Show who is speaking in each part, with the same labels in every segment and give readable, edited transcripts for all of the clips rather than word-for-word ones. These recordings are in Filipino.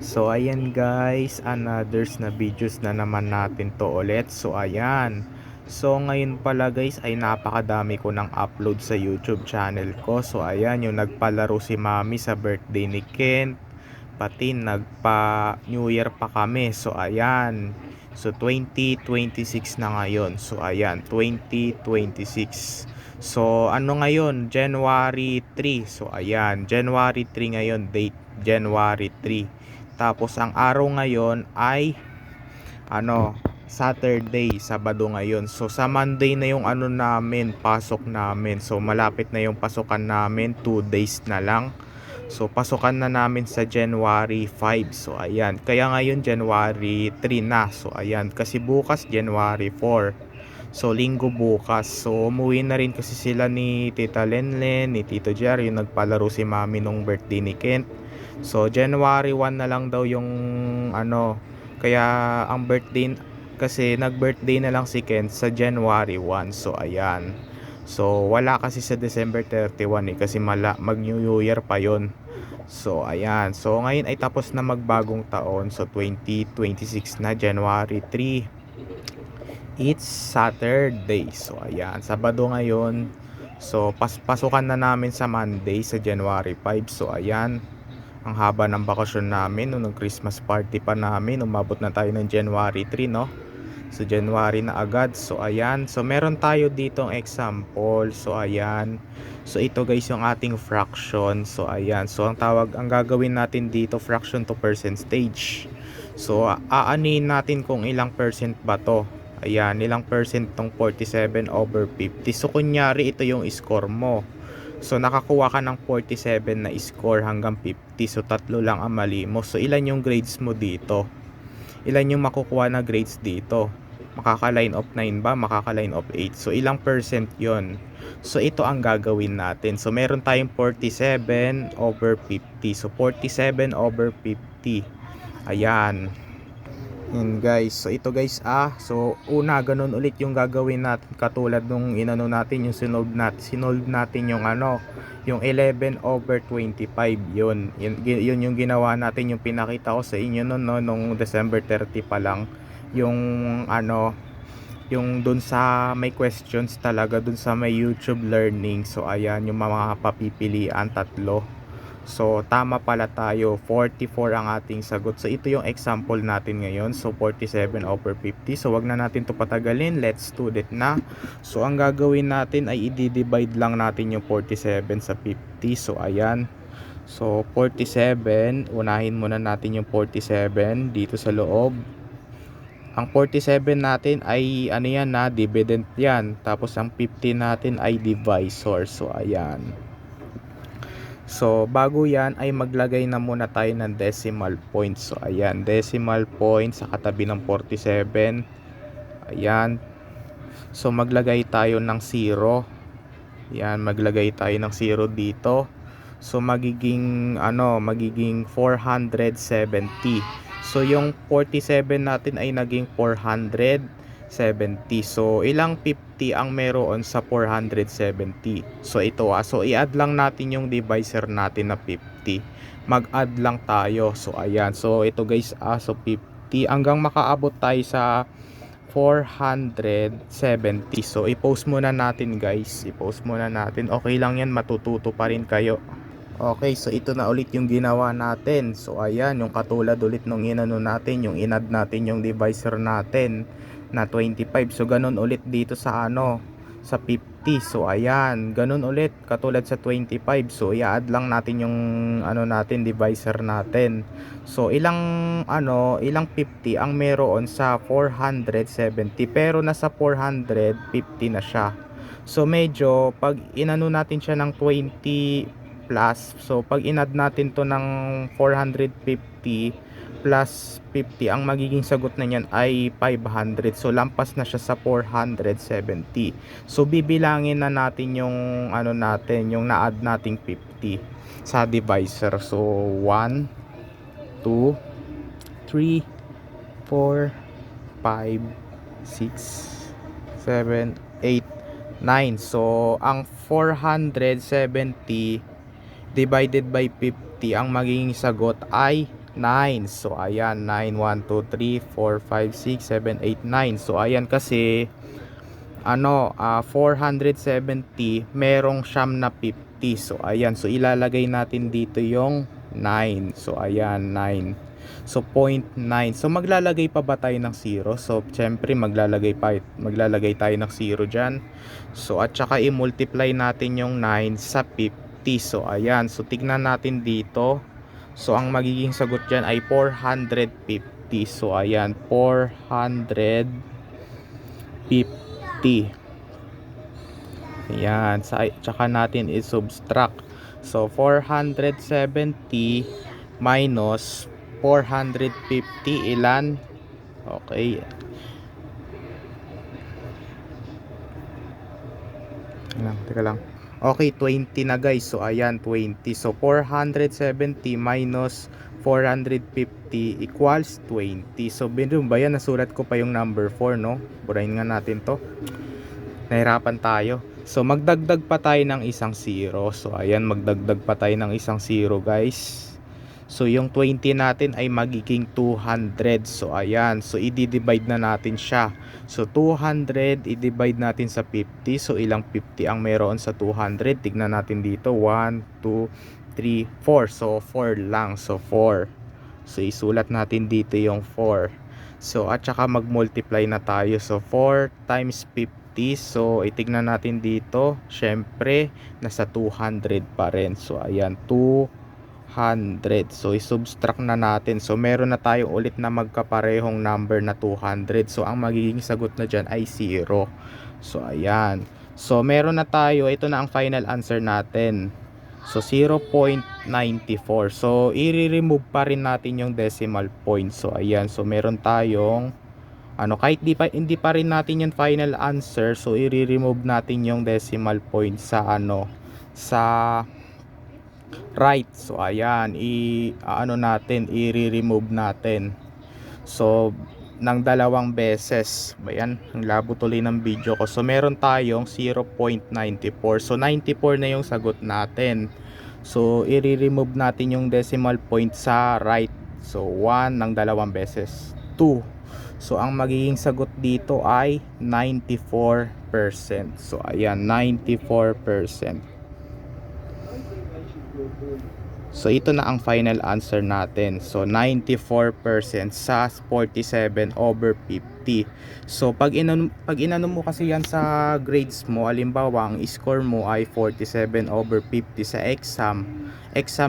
Speaker 1: So ayan guys, another na videos na naman natin to ulit. So ayan. So ngayon pala guys ay napakadami ko ng upload sa YouTube channel ko. So ayan, yung nagpalaro si Mami sa birthday ni Kent. Pati nagpa New Year pa kami. So ayan. So 2026 na ngayon. So ayan, 2026. So ano ngayon? January 3. So ayan, January 3 ngayon, date January 3. Tapos ang araw ngayon ay Saturday, Sabado ngayon. So sa Monday na yung pasok namin. So malapit na yung pasukan namin, 2 days na lang. So pasukan na namin sa January 5. So ayan, kaya ngayon January 3 na. So ayan, kasi bukas January 4. So linggo bukas. So umuwi na rin kasi sila ni Tita Lenlen, ni Tito Jerry, yung nagpalaro si Mami nung birthday ni Kent. So January 1 na lang daw yung kaya ang birthday, kasi nag-birthday na lang si Kent sa January 1. So ayan. So wala kasi sa December 31 kasi mag New Year pa yon. So ayan. So ngayon ay tapos na magbagong taon. So 2026 na, January 3. It's Saturday. So ayan, Sabado ngayon. So pasukan na namin sa Monday sa January 5. So ayan, ang haba ng bakasyon namin nung Christmas party pa namin, umabot na tayo ng January 3, no? So January na agad. So ayan, so meron tayo ditong example. So ayan, so ito guys yung ating fraction. So ayan, so ang gagawin natin dito, fraction to percentage. So aanin natin kung ilang percent ba to. Ayan, ilang percent tong 47/50. So kunyari ito yung score mo. So nakakuha ka ng 47 na score hanggang 50. So tatlo lang ang mali mo. So ilan yung grades mo dito? Ilan yung makukuha na grades dito? Makaka-line of 9 ba? Makaka-line of 8. So ilang percent yon? So ito ang gagawin natin. So meron tayong 47/50. So 47/50. Ayan. Yan guys, so ito guys, so una ganun ulit yung gagawin natin, katulad nung natin yung sinolve natin yung yung 11/25. Yun yung ginawa natin, yung pinakita ko sa inyo noon, no, nung December 30 pa lang, yung yung dun sa may questions talaga, dun sa may YouTube learning. So ayan yung mga papipilian, tatlo. So tama pala tayo, 44 ang ating sagot. So ito yung example natin ngayon. So 47/50. So wag na natin to patagalin, let's do it na. So ang gagawin natin ay i-divide lang natin yung 47 sa 50. So ayan, so 47, unahin muna natin yung 47 dito sa loob. Ang 47 natin ay yan, na dividend yan. Tapos ang 50 natin ay divisor. So ayan. So bago yan ay maglagay na muna tayo ng decimal point. So ayan, decimal point sa katabi ng 47. Ayan. So maglagay tayo ng 0. Ayan, maglagay tayo ng 0 dito. So magiging magiging 470. So yung 47 natin ay naging 470. So ilang 50 ang meron sa 470? So ito so i-add lang natin yung divisor natin na 50. Mag-add lang tayo. So ayan, so ito guys, so 50 hanggang makaabot tayo sa 470. So i-post muna natin guys, i-post muna natin. Okay lang yan, matututo pa rin kayo. Okay, so ito na ulit yung ginawa natin. So ayan, yung katulad ulit nung natin, yung in-add natin yung divisor natin na 25. So ganun ulit dito sa sa 50. So ayan, ganun ulit katulad sa 25. So i-add lang natin yung natin, divisor natin. So ilang 50 ang meron sa 470, pero nasa 450 na siya. So medyo pag natin siya ng 20 plus, so pag in-add natin to ng 450 plus 50, ang magiging sagot na niyan ay 500. So lampas na siya sa 470. So bibilangin na natin yung natin, yung na-add nating 50 sa divisor. So 1 2 3 4 5 6 7 8 9. So ang 470 divided by 50, ang magiging sagot ay 9. So ayan, 9, 1, 2, 3, 4, 5, 6, 7, 8, 9. So ayan kasi 470 merong siyam na 50. So ayan, so ilalagay natin dito yung 9. So ayan, 9. So 0.9. So maglalagay pa ba tayo ng 0? So syempre maglalagay tayo ng 0 diyan. So at saka i-multiply natin yung 9 sa 50. So ayan, so tignan natin dito. So ang magiging sagot diyan ay 450. So ayan, 450. Ayan, tsaka natin i-subtract. So 470 minus 450 ilan? Okay. Teka lang. Okay, 20 na guys. So ayan, 20. So 470 minus 450 equals 20. So binum ba yan? Nasulat ko pa yung number 4, no? Burahin nga natin to. Nahirapan tayo. So magdagdag pa tayo ng isang 0. So ayan, magdagdag pa tayo ng isang 0 guys. So yung 20 natin ay magiging 200. So ayan, so i-divide na natin siya. So 200 i-divide natin sa 50. So ilang 50 ang meron sa 200? Tignan natin dito. 1, 2, 3, 4. So 4 lang. So 4. So isulat natin dito yung 4. So at saka mag-multiply na tayo. So 4 times 50. So itignan natin dito. Syempre nasa 200 pa rin. So ayan, 200. So i-subtract na natin. So meron na tayo ulit na magkaparehong number na 200. So ang magiging sagot na dyan ay 0. So ayan. So meron na tayo. Ito na ang final answer natin. So 0.94. So i-remove pa rin natin yung decimal point. So ayan. So meron tayong kahit hindi pa rin natin yung final answer. So i-remove natin yung decimal point sa sa right. So ayan, i-remove natin. So ng dalawang beses. Ayan, ang labo tuloy ng video ko. So meron tayong 0.94. So 94 na yung sagot natin. So i-remove natin yung decimal point sa right. So 1 ng dalawang beses, 2. So ang magiging sagot dito ay 94%. So ayan, 94%. So ito na ang final answer natin. So 94% sa 47 over 50. So pag inano mo kasi yan sa grades mo, halimbawa ang score mo ay 47 over 50 sa exam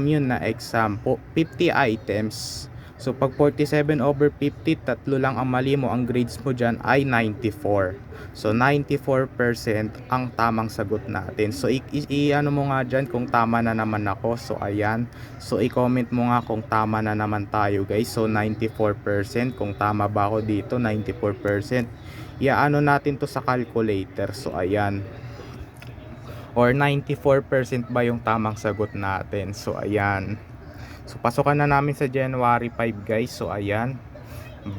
Speaker 1: yun na exam, 50 items. So pag 47 over 50, tatlo lang ang mali mo, ang grades mo dyan ay 94. So 94% ang tamang sagot natin. So ano mo nga dyan kung tama na naman ako. So ayan. So i-comment mo nga kung tama na naman tayo guys. So 94%. Kung tama ba ako dito, 94%. Iaano natin to sa calculator. So ayan. Or 94% ba yung tamang sagot natin. So ayan. So pasukan na namin sa January 5 guys. So ayan,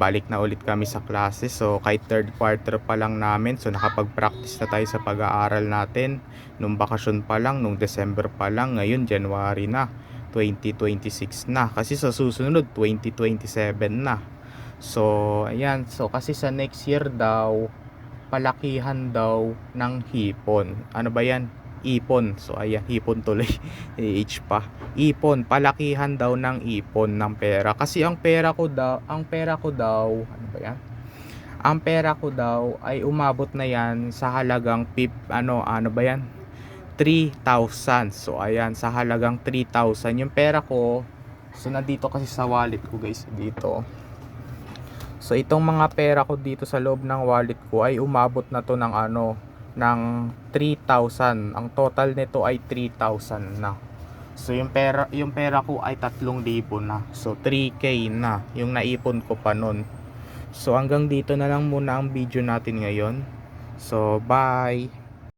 Speaker 1: balik na ulit kami sa klase. So kahit third quarter pa lang namin, so nakapag-practice na tayo sa pag-aaral natin. Nung bakasyon pa lang, nung December pa lang, ngayon January na, 2026 na. Kasi sa susunod 2027 na. So ayan, so kasi sa next year daw, palakihan daw ng hipon. Ano ba yan? Ipon. So ayan, hipon tuloy. H pa. Ipon, palakihan daw ng ipon ng pera. Kasi ang pera ko daw, ano ba yan? Ang pera ko daw ay umabot na yan sa halagang ano ba yan? 3,000. So ayan, sa halagang 3,000 yung pera ko. So nandito kasi sa wallet ko guys, dito. So itong mga pera ko dito sa loob ng wallet ko ay umabot na to ng ng 3,000. Ang total nito ay 3,000 na. So yung pera ko ay 3,000 na. So 3K na yung naipon ko pa nun. So hanggang dito na lang muna ang video natin ngayon. So bye.